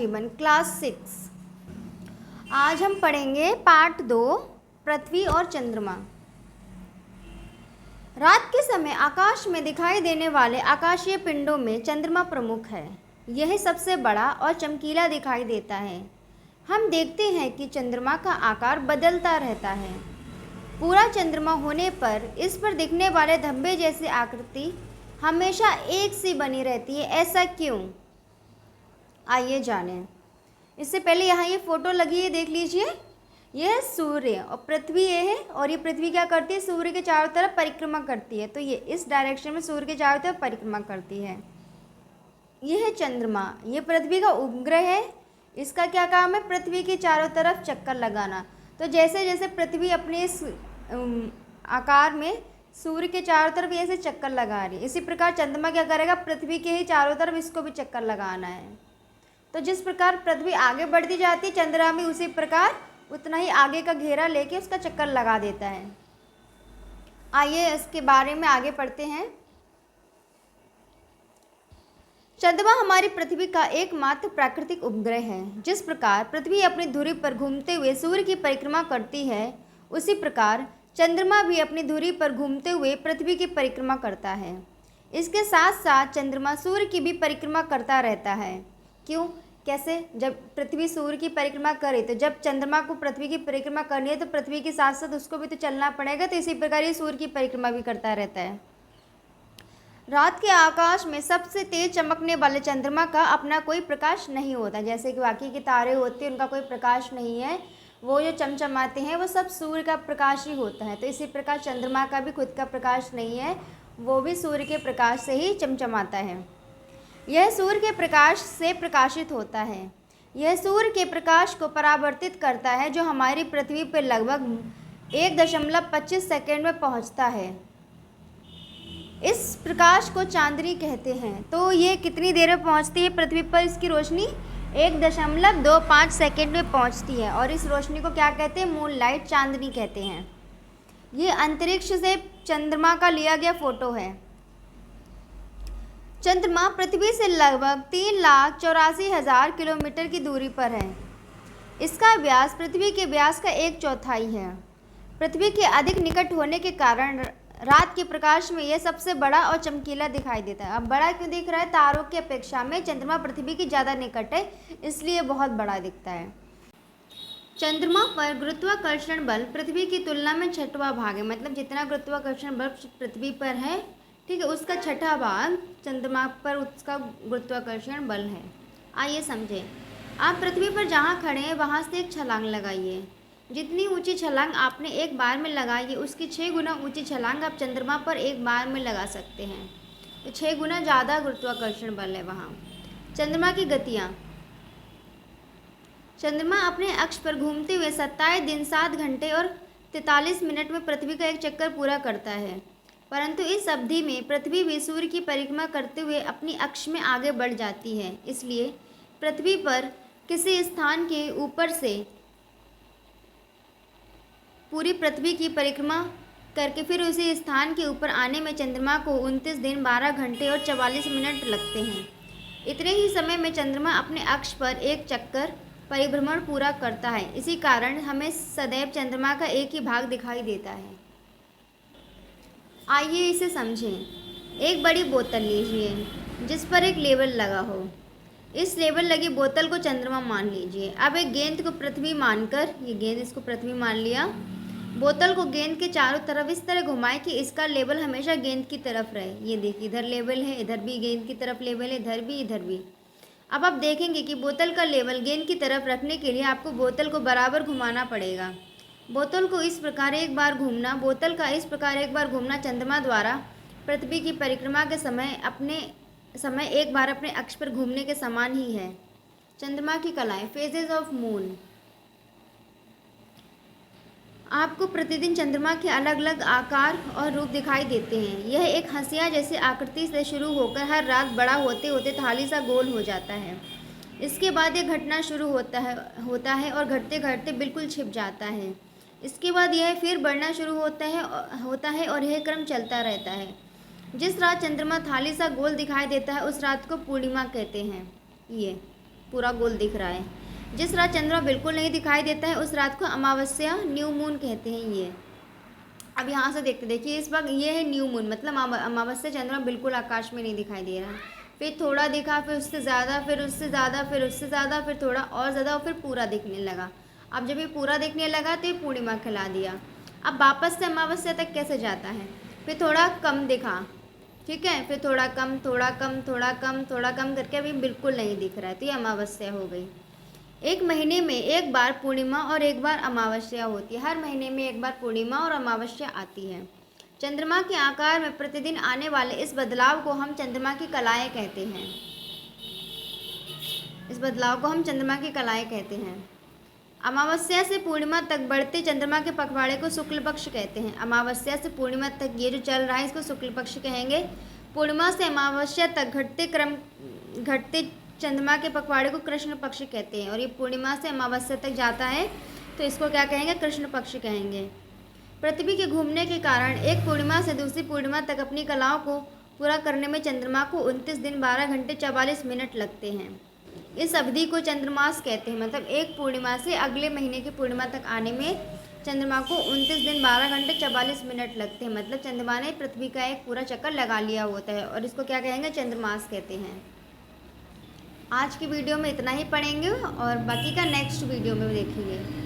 जीवन क्लास 6। आज हम पढ़ेंगे पार्ट 2 पृथ्वी और चंद्रमा। रात के समय आकाश में दिखाई देने वाले आकाशीय पिंडों में चंद्रमा प्रमुख है। यह सबसे बड़ा और चमकीला दिखाई देता है। हम देखते हैं कि चंद्रमा का आकार बदलता रहता है। पूरा चंद्रमा होने पर इस पर दिखने वाले धब्बे जैसी आकृति हमेशा एक सी बनी रहती है। ऐसा क्यों? आइए जानें। इससे पहले यहाँ ये फोटो लगी है, देख लीजिए। यह सूर्य और पृथ्वी ये है, और ये पृथ्वी क्या करती है? सूर्य के चारों तरफ परिक्रमा करती है। तो ये इस डायरेक्शन में सूर्य के चारों तरफ परिक्रमा करती है। यह है चंद्रमा, ये पृथ्वी का उपग्रह है। इसका क्या काम है? पृथ्वी के चारों तरफ चक्कर लगाना। तो जैसे जैसे पृथ्वी अपने इस आकार में सूर्य के चारों तरफ ऐसे चक्कर लगा रही है, इसी प्रकार चंद्रमा क्या करेगा? पृथ्वी के ही चारों तरफ इसको भी चक्कर लगाना है। तो जिस प्रकार पृथ्वी आगे बढ़ती जाती है, चंद्रमा भी उसी प्रकार उतना ही आगे का घेरा लेके उसका चक्कर लगा देता है। आइए इसके बारे में आगे पढ़ते हैं। चंद्रमा हमारी पृथ्वी का एकमात्र प्राकृतिक उपग्रह है। जिस प्रकार पृथ्वी अपनी धुरी पर घूमते हुए सूर्य की परिक्रमा करती है, उसी प्रकार चंद्रमा भी अपनी धुरी पर घूमते हुए पृथ्वी की परिक्रमा करता है। इसके साथ साथ चंद्रमा सूर्य की भी परिक्रमा करता रहता है। क्यों? कैसे? जब पृथ्वी सूर्य की परिक्रमा करे, तो जब चंद्रमा को पृथ्वी की परिक्रमा करनी है तो पृथ्वी के साथ साथ उसको भी तो चलना पड़ेगा। तो इसी प्रकार ये सूर्य की परिक्रमा भी करता रहता है। रात के आकाश में सबसे तेज चमकने वाले चंद्रमा का अपना कोई प्रकाश नहीं होता। जैसे कि बाकी के तारे होते हैं, उनका कोई प्रकाश नहीं है, वो जो चमचमाते हैं वो सब सूर्य का प्रकाश ही होता है। तो इसी प्रकार चंद्रमा का भी खुद का प्रकाश नहीं है, वो भी सूर्य के प्रकाश से ही चमचमाता है। यह सूर्य के प्रकाश से प्रकाशित होता है। यह सूर्य के प्रकाश को परावर्तित करता है, जो हमारी पृथ्वी पर लगभग 1.25 सेकंड में पहुंचता है। इस प्रकाश को चांदनी कहते हैं। तो ये कितनी देर में पहुंचती है पृथ्वी पर? इसकी रोशनी 1.25 सेकंड में पहुंचती है, और इस रोशनी को क्या कहते हैं? मून लाइट, चांदनी कहते हैं। ये अंतरिक्ष से चंद्रमा का लिया गया फोटो है। चंद्रमा पृथ्वी से लगभग 3,84,000 किलोमीटर की दूरी पर है। इसका व्यास पृथ्वी के व्यास का 1/4 है। पृथ्वी के अधिक निकट होने के कारण रात के प्रकाश में यह सबसे बड़ा और चमकीला दिखाई देता है। अब बड़ा क्यों दिख रहा है? तारों की अपेक्षा में चंद्रमा पृथ्वी की ज़्यादा निकट है, इसलिए बहुत बड़ा दिखता है। चंद्रमा पर गुरुत्वाकर्षण बल पृथ्वी की तुलना में 6वां भाग है। मतलब जितना गुरुत्वाकर्षण बल पृथ्वी पर है, ठीक है, उसका 6ठा भाग चंद्रमा पर उसका गुरुत्वाकर्षण बल है। आइए समझें। आप पृथ्वी पर जहाँ खड़े हैं वहाँ से एक छलांग लगाइए। जितनी ऊंची छलांग आपने एक बार में लगाई है, उसकी 6 गुना ऊंची छलांग आप चंद्रमा पर एक बार में लगा सकते हैं। तो 6 गुना ज़्यादा गुरुत्वाकर्षण बल है वहाँ। चंद्रमा की गतियाँ। चंद्रमा अपने अक्ष पर घूमते हुए 27 दिन 7 घंटे और 43 मिनट में पृथ्वी का एक चक्कर पूरा करता है। परंतु इस अवधि में पृथ्वी भी सूर्य की परिक्रमा करते हुए अपनी अक्ष में आगे बढ़ जाती है। इसलिए पृथ्वी पर किसी स्थान के ऊपर से पूरी पृथ्वी की परिक्रमा करके फिर उसी स्थान के ऊपर आने में चंद्रमा को 29 दिन 12 घंटे और 44 मिनट लगते हैं। इतने ही समय में चंद्रमा अपने अक्ष पर एक चक्कर परिभ्रमण पूरा करता है। इसी कारण हमें सदैव चंद्रमा का एक ही भाग दिखाई देता है। आइए इसे समझें। एक बड़ी बोतल लीजिए जिस पर एक लेबल लगा हो। इस लेबल लगी बोतल को चंद्रमा मान लीजिए। अब एक गेंद को पृथ्वी मानकर, ये गेंद इसको पृथ्वी मान लिया, बोतल को गेंद के चारों तरफ इस तरह घुमाएं कि इसका लेबल हमेशा गेंद की तरफ रहे। ये देखिए, इधर लेबल है, इधर भी गेंद की तरफ लेबल है, इधर भी, इधर भी। अब आप देखेंगे कि बोतल का लेबल गेंद की तरफ रखने के लिए आपको बोतल को बराबर घुमाना पड़ेगा। बोतल को इस प्रकार एक बार घूमना, बोतल का इस प्रकार एक बार घूमना चंद्रमा द्वारा पृथ्वी की परिक्रमा के समय एक बार अपने अक्ष पर घूमने के समान ही है। चंद्रमा की कलाएं, फेजेस ऑफ मून। आपको प्रतिदिन चंद्रमा के अलग अलग आकार और रूप दिखाई देते हैं। यह एक हंसिया जैसी आकृति से शुरू होकर हर रात बड़ा होते होते थाली सा गोल हो जाता है। इसके बाद यह घटना शुरू होता है और घटते घटते बिल्कुल छिप जाता है। इसके बाद यह फिर बढ़ना शुरू होता है और यह क्रम चलता रहता है। जिस रात चंद्रमा थाली सा गोल दिखाई देता है उस रात को पूर्णिमा कहते हैं। ये पूरा गोल दिख रहा है। जिस रात चंद्रमा बिल्कुल नहीं दिखाई देता है उस रात को अमावस्या, न्यू मून कहते हैं ये। अब यहाँ से देखते, देखिए इस वक्त ये है न्यू मून, मतलब अमावस्या चंद्रमा बिल्कुल आकाश में नहीं दिखाई दे रहा है। फिर थोड़ा दिखा, फिर उससे ज़्यादा, फिर उससे ज़्यादा, फिर उससे ज़्यादा, फिर थोड़ा और ज़्यादा, और फिर पूरा दिखने लगा। अब जब ये पूरा दिखने लगा तो ये पूर्णिमा खिला दिया। अब वापस से अमावस्या तक कैसे जाता है, फिर थोड़ा कम दिखा, ठीक है, फिर थोड़ा कम, थोड़ा कम, थोड़ा कम, थोड़ा कम करके अभी बिल्कुल नहीं दिख रहा है, तो ये अमावस्या हो गई। एक महीने में एक बार पूर्णिमा और एक बार अमावस्या होती है। हर महीने में एक बार पूर्णिमा और अमावस्या आती है। चंद्रमा के आकार में प्रतिदिन आने वाले इस बदलाव को हम चंद्रमा की कलाएं कहते हैं। इस बदलाव को हम चंद्रमा की कलाएं कहते हैं। अमावस्या से पूर्णिमा तक बढ़ते चंद्रमा के पखवाड़े को शुक्ल पक्ष कहते हैं। अमावस्या से पूर्णिमा तक ये जो चल रहा है इसको शुक्ल पक्ष कहेंगे। पूर्णिमा से अमावस्या तक घटते चंद्रमा के पखवाड़े को कृष्ण पक्ष कहते हैं। और ये पूर्णिमा से अमावस्या तक जाता है तो इसको क्या कहेंगे, कृष्ण पक्ष कहेंगे। पृथ्वी के घूमने के कारण एक पूर्णिमा से दूसरी पूर्णिमा तक अपनी कलाओं को पूरा करने में चंद्रमा को 29 दिन 12 घंटे 44 मिनट लगते हैं। इस अवधि को चंद्रमास कहते हैं, मतलब एक पूर्णिमा से अगले महीने की पूर्णिमा तक आने में चंद्रमा को 29 दिन 12 घंटे 44 मिनट लगते हैं। मतलब चंद्रमा ने पृथ्वी का एक पूरा चक्कर लगा लिया होता है और इसको क्या कहेंगे, चंद्रमास कहते हैं। आज की वीडियो में इतना ही पढ़ेंगे और बाकी का नेक्स्ट वीडियो में देखेंगे।